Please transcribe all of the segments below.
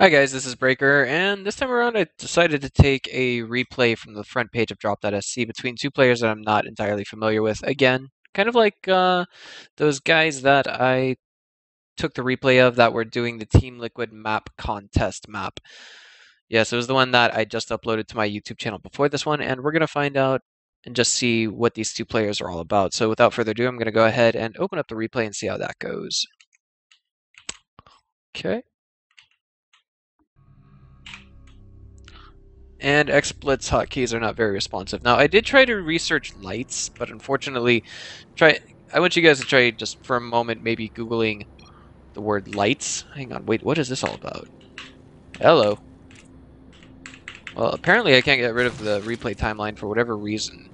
Hi guys, this is Breaker, and this time around I decided to take a replay from the front page of Drop.sc between two players that I'm not entirely familiar with. Again, kind of like those guys that I took the replay of that were doing the Team Liquid map contest map. Yes, it was the one that I just uploaded to my YouTube channel before this one, and we're going to find out and just see what these two players are all about. So without further ado, I'm going to go ahead and open up the replay and see how that goes. Okay. And XSplit's hotkeys are not very responsive. Now, I did try to research lights, but unfortunately, I want you guys to try just for a moment maybe Googling the word lights. Hang on, wait, what is this all about? Hello. Well, apparently I can't get rid of the replay timeline for whatever reason.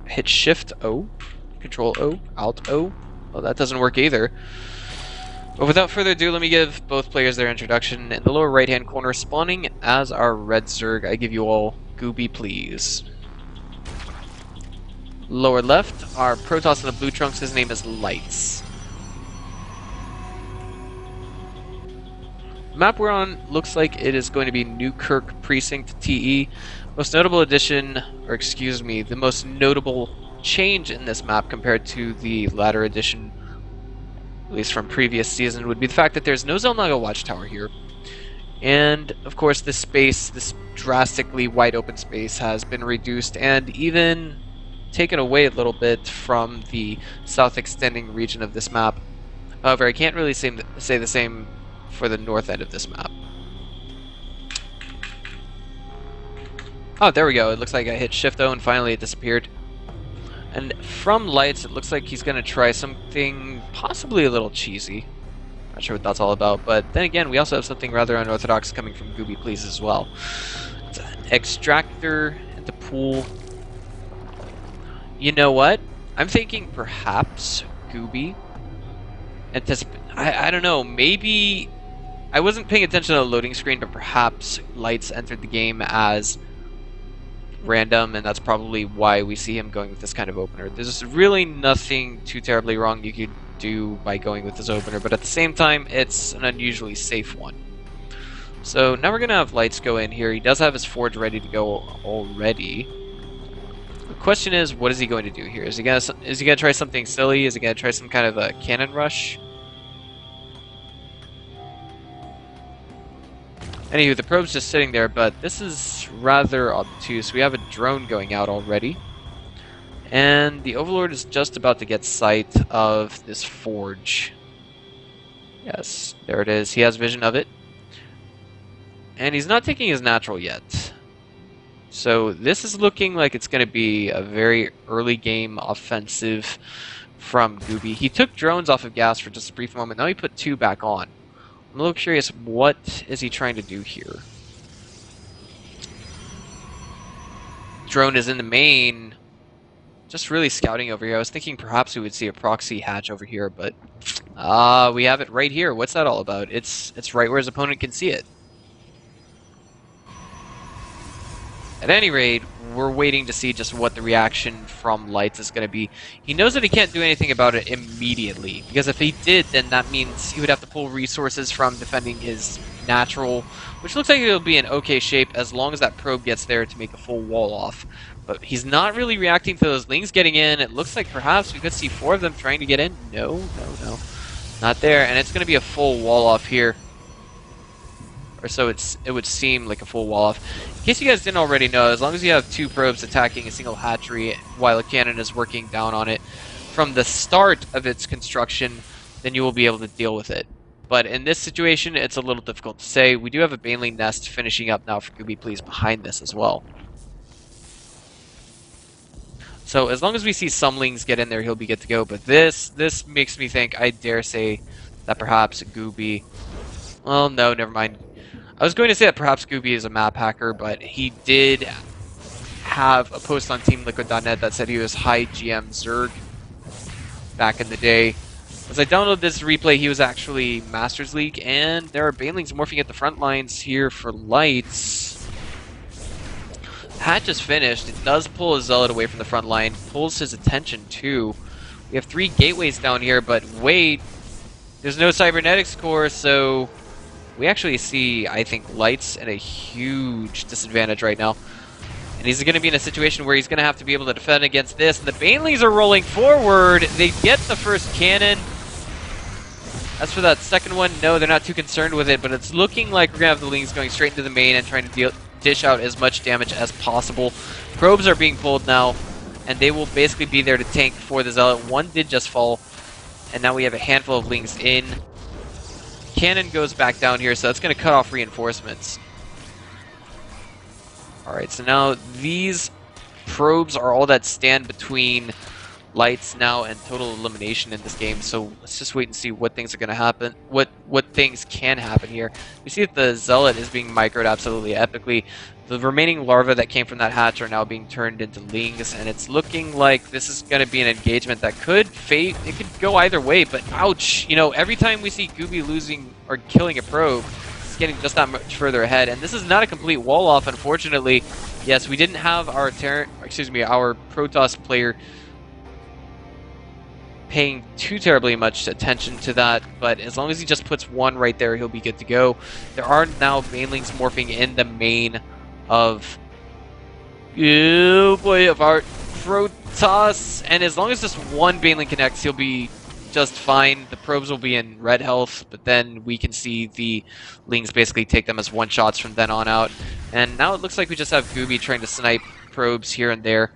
Hit Shift O, Control O, Alt O. Well, that doesn't work either. But without further ado, let me give both players their introduction. In the lower right-hand corner, spawning as our red Zerg, I give you all Gooby, please. Lower left, our Protoss in the blue trunks, his name is Lights. The map we're on looks like it is going to be Newkirk Precinct TE. Most notable addition, or excuse me, the most notable change in this map compared to the latter edition, at least from previous season, would be the fact that there's no Zelnaga watchtower here. And, of course, this space, this drastically wide open space, has been reduced and even taken away a little bit from the south extending region of this map. However, I can't really say the same for the north end of this map. Oh, there we go. It looks like I hit Shift-O and finally it disappeared. And from Lights, it looks like he's going to try something possibly a little cheesy. Not sure what that's all about, but then again, we also have something rather unorthodox coming from Gooby Please as well. It's an extractor at the pool. You know what? I'm thinking perhaps Gooby. I don't know, maybe... I wasn't paying attention to the loading screen, but perhaps Lights entered the game as random, and that's probably why we see him going with this kind of opener. There's really nothing too terribly wrong you could do by going with this opener, but at the same time, it's an unusually safe one. So now we're going to have Lights go in here. He does have his forge ready to go already. The question is, what is he going to do here? Is he going to try something silly? Is he going to try some kind of a cannon rush? Anywho, the probe's just sitting there, but this is rather obtuse. We have a drone going out already. And the Overlord is just about to get sight of this forge. Yes, there it is. He has vision of it. And he's not taking his natural yet. So this is looking like it's going to be a very early game offensive from Gooby. He took drones off of gas for just a brief moment. Now he put 2 back on. I'm a little curious, what is he trying to do here? Drone is in the main, just really scouting over here. I was thinking perhaps we would see a proxy hatch over here, but we have it right here. What's that all about? It's right where his opponent can see it. At any rate, we're waiting to see just what the reaction from Lights is going to be. He knows that he can't do anything about it immediately, because if he did, then that means he would have to pull resources from defending his natural, which looks like it'll be in okay shape as long as that probe gets there to make a full wall off. But he's not really reacting to those lings getting in. It looks like perhaps we could see 4 of them trying to get in. No. Not there, and it's going to be a full wall off here. Or so it would seem like a full wall off. In case you guys didn't already know, as long as you have 2 probes attacking a single hatchery while a cannon is working down on it from the start of its construction, then you will be able to deal with it. But in this situation, it's a little difficult to say. We do have a Baneling nest finishing up now for Gooby Please behind this as well. So as long as we see some lings get in there, he'll be good to go. But this makes me think, I dare say, that perhaps Gooby... Well, no, never mind. I was going to say that perhaps Gooby is a map hacker, but he did have a post on TeamLiquid.net that said he was high GM Zerg back in the day. As I downloaded this replay, he was actually Masters League, and there are Banelings morphing at the front lines here for Lights. Hatch is finished. It does pull a Zealot away from the front line, pulls his attention too. We have 3 gateways down here, but wait, There's no cybernetics core, so we actually see, I think, Lights at a huge disadvantage right now. And he's going to be in a situation where he's going to have to be able to defend against this. And the Banelings are rolling forward. They get the first cannon. As for that second one, no, they're not too concerned with it, but it's looking like we're going to have the Lings going straight into the main and trying to dish out as much damage as possible. Probes are being pulled now, and they will basically be there to tank for the Zealot. One did just fall, and now we have a handful of Lings in. Cannon goes back down here, so that's going to cut off reinforcements. Alright, so now these probes are all that stand between Lights now and total elimination in this game, so let's just wait and see what things are going to happen, what things can happen here. We see that the Zealot is being microed absolutely epically. The remaining larvae that came from that hatch are now being turned into Lings, and it's looking like this is going to be an engagement that could fade. It could go either way, but ouch! You know, every time we see Gooby losing or killing a probe, it's getting just that much further ahead, and this is not a complete wall-off, unfortunately. Yes, we didn't have our our Protoss player paying too terribly much attention to that, but as long as he just puts one right there, he'll be good to go. There are now Banelings morphing in the main of of our Protoss, and as long as just one Baneling connects, he'll be just fine. The probes will be in red health, but then we can see the Lings basically take them as one-shots from then on out. And now it looks like we just have Gooby trying to snipe probes here and there.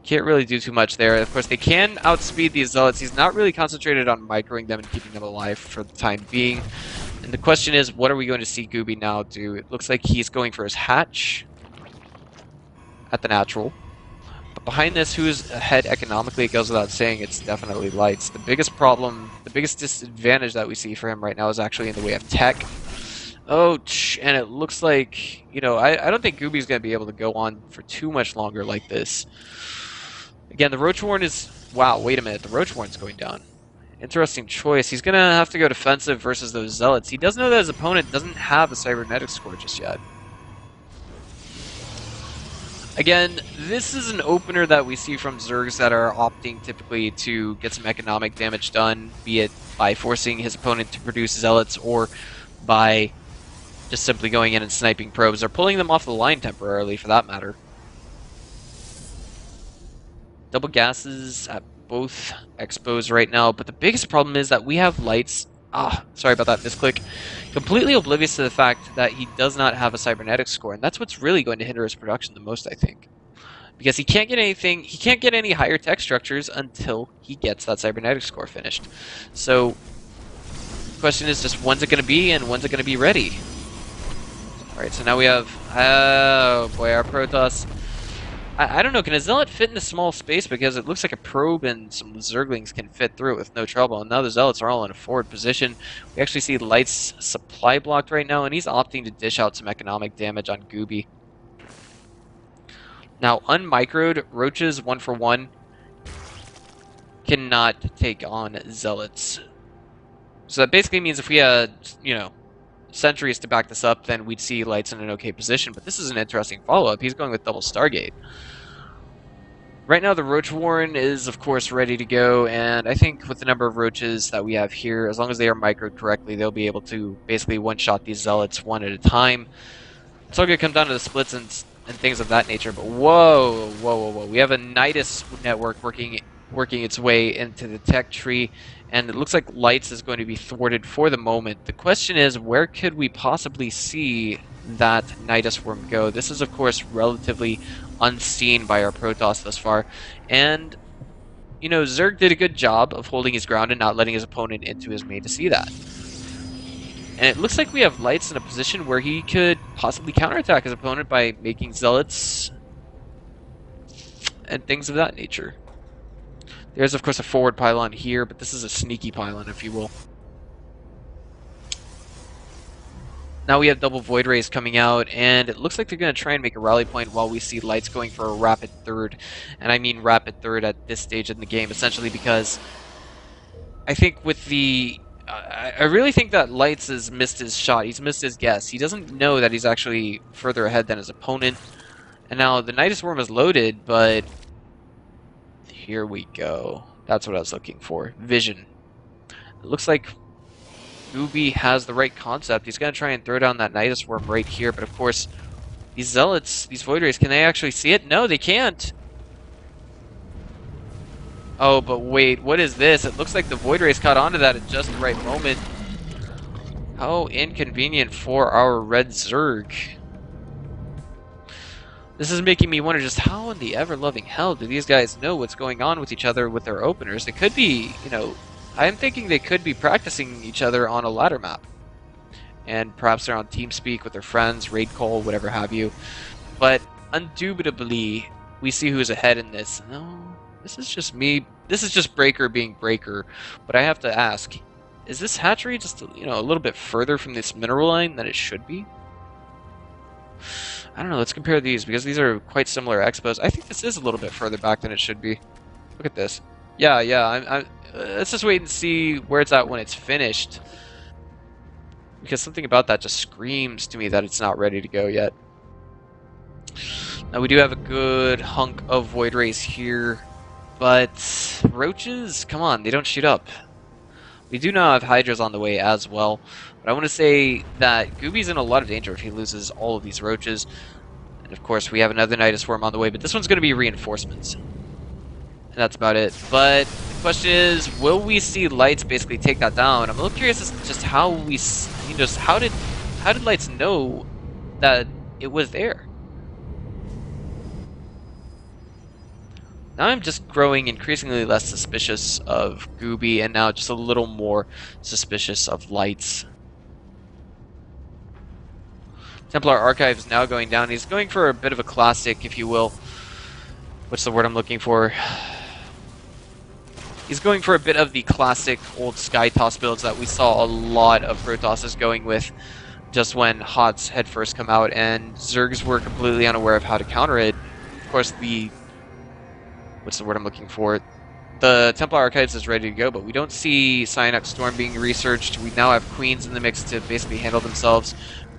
Can't really do too much there. Of course, they can outspeed these Zealots. He's not really concentrated on microing them and keeping them alive for the time being. And the question is, what are we going to see Gooby now do? It looks like he's going for his hatch at the natural. But behind this, who's ahead economically? It goes without saying, it's definitely Lights. The biggest problem, the biggest disadvantage that we see for him right now is actually in the way of tech. Oh, and it looks like, you know, I don't think Gooby's going to be able to go on for too much longer like this. Again, the Roachwarren is... Wow, wait a minute. The Roachwarren's going down. Interesting choice. He's going to have to go defensive versus those Zealots. He does know that his opponent doesn't have a cybernetics core just yet. Again, this is an opener that we see from Zergs that are opting typically to get some economic damage done, be it by forcing his opponent to produce Zealots or by just simply going in and sniping probes, or pulling them off the line temporarily for that matter. Double gases at both expos right now, but the biggest problem is that we have Lights, sorry about that misclick, completely oblivious to the fact that he does not have a cybernetics score, and that's what's really going to hinder his production the most, I think. Because he can't get anything, he can't get any higher tech structures until he gets that cybernetics score finished. So, the question is just when's it going to be and when's it going to be ready? Alright, so now we have, oh boy, our Protoss. I don't know, can a Zealot fit in a small space? Because it looks like a probe and some Zerglings can fit through it with no trouble. And now the Zealots are all in a forward position. We actually see Lights supply blocked right now, and he's opting to dish out some economic damage on Gooby. Now, unmicroed, Roaches 1-for-1 cannot take on Zealots. So that basically means if we had, you know, sentries to back this up, then we'd see Lights in an okay position. But this is an interesting follow-up. He's going with double Stargate. Right now, the Roachwarren is, of course, ready to go, and I think with the number of Roaches that we have here, as long as they are microed correctly, they'll be able to basically one-shot these Zealots one at a time. It's all going to come down to the splits and things of that nature, but whoa, whoa, whoa, whoa. We have a Nidus network working its way into the tech tree, and it looks like Lights is going to be thwarted for the moment. The question is, where could we possibly see that Nidus worm go? This is, of course, relatively unseen by our Protoss thus far, and, you know, Zerg did a good job of holding his ground and not letting his opponent into his main to see that. And it looks like we have Lights in a position where he could possibly counterattack his opponent by making Zealots and things of that nature. There's, of course, a forward pylon here, but this is a sneaky pylon, if you will. Now we have double Void Rays coming out, and it looks like they're going to try and make a rally point while we see Lights going for a rapid third. And I mean rapid third at this stage in the game, essentially because I think with the... I really think that Lights has missed his shot. He's missed his guess. He doesn't know that he's actually further ahead than his opponent. And now the Nidus Worm is loaded, but... Here we go. That's what I was looking for. Vision. It looks like Gooby has the right concept. He's going to try and throw down that Nidus Worm right here, but of course, these Zealots, these Void Rays, can they actually see it? No, they can't. Oh, but wait, what is this? It looks like the Void Rays caught onto that at just the right moment. How inconvenient for our red Zerg. This is making me wonder just how in the ever-loving hell do these guys know what's going on with each other with their openers? They could be, you know, I'm thinking they could be practicing each other on a ladder map. And perhaps they're on TeamSpeak with their friends, raid call, whatever have you. But indubitably, we see who's ahead in this. No, this is just me. This is just Breaker being Breaker. But I have to ask, is this hatchery just, you know, a little bit further from this mineral line than it should be? I don't know, let's compare these, because these are quite similar expos. I think this is a little bit further back than it should be. Look at this. Yeah, let's just wait and see where it's at when it's finished. Because something about that just screams to me that it's not ready to go yet. Now we do have a good hunk of Void Rays here, but roaches, come on, they don't shoot up. We do now have Hydras on the way as well, but I want to say that Gooby's in a lot of danger if he loses all of these roaches. And of course, we have another Nidus Worm on the way, but this one's going to be reinforcements. And that's about it. But the question is, will we see Lights basically take that down? I'm a little curious as to just how we, you know, how did Lights know that it was there? Now I'm just growing increasingly less suspicious of Gooby, and now just a little more suspicious of Lights. Templar Archive is now going down. He's going for a bit of a classic, if you will. What's the word I'm looking for? He's going for a bit of the classic old Sky Toss builds that we saw a lot of Protosses going with just when HoTS had first come out, and Zergs were completely unaware of how to counter it. Of course, what's the word I'm looking for? The Templar Archives is ready to go, but we don't see Cyanox Storm being researched. We now have Queens in the mix to basically handle themselves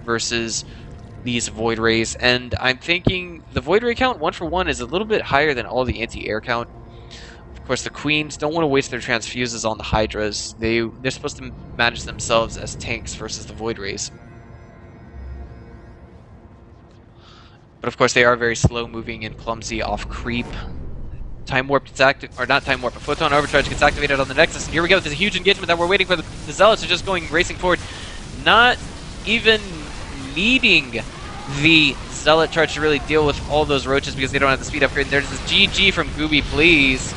versus these Void Rays, and I'm thinking the Void Ray count, 1 for 1, is a little bit higher than all the anti-air count. Of course, the Queens don't want to waste their transfuses on the Hydras. They're supposed to manage themselves as tanks versus the Void Rays. But of course, they are very slow-moving and clumsy off creep. Time Warp gets active, or not Time Warp, but Photon Overcharge gets activated on the Nexus, and here we go. There's a huge engagement that we're waiting for. The Zealots are just racing forward, not even needing the Zealot charge to really deal with all those roaches because they don't have the speed upgrade. There's this GG from Gooby, please.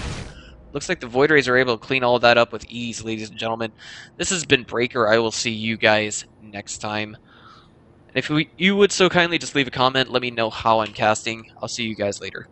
Looks like the Void Rays are able to clean all of that up with ease, ladies and gentlemen. This has been Breaker. I will see you guys next time. And if you would so kindly just leave a comment, let me know how I'm casting. I'll see you guys later.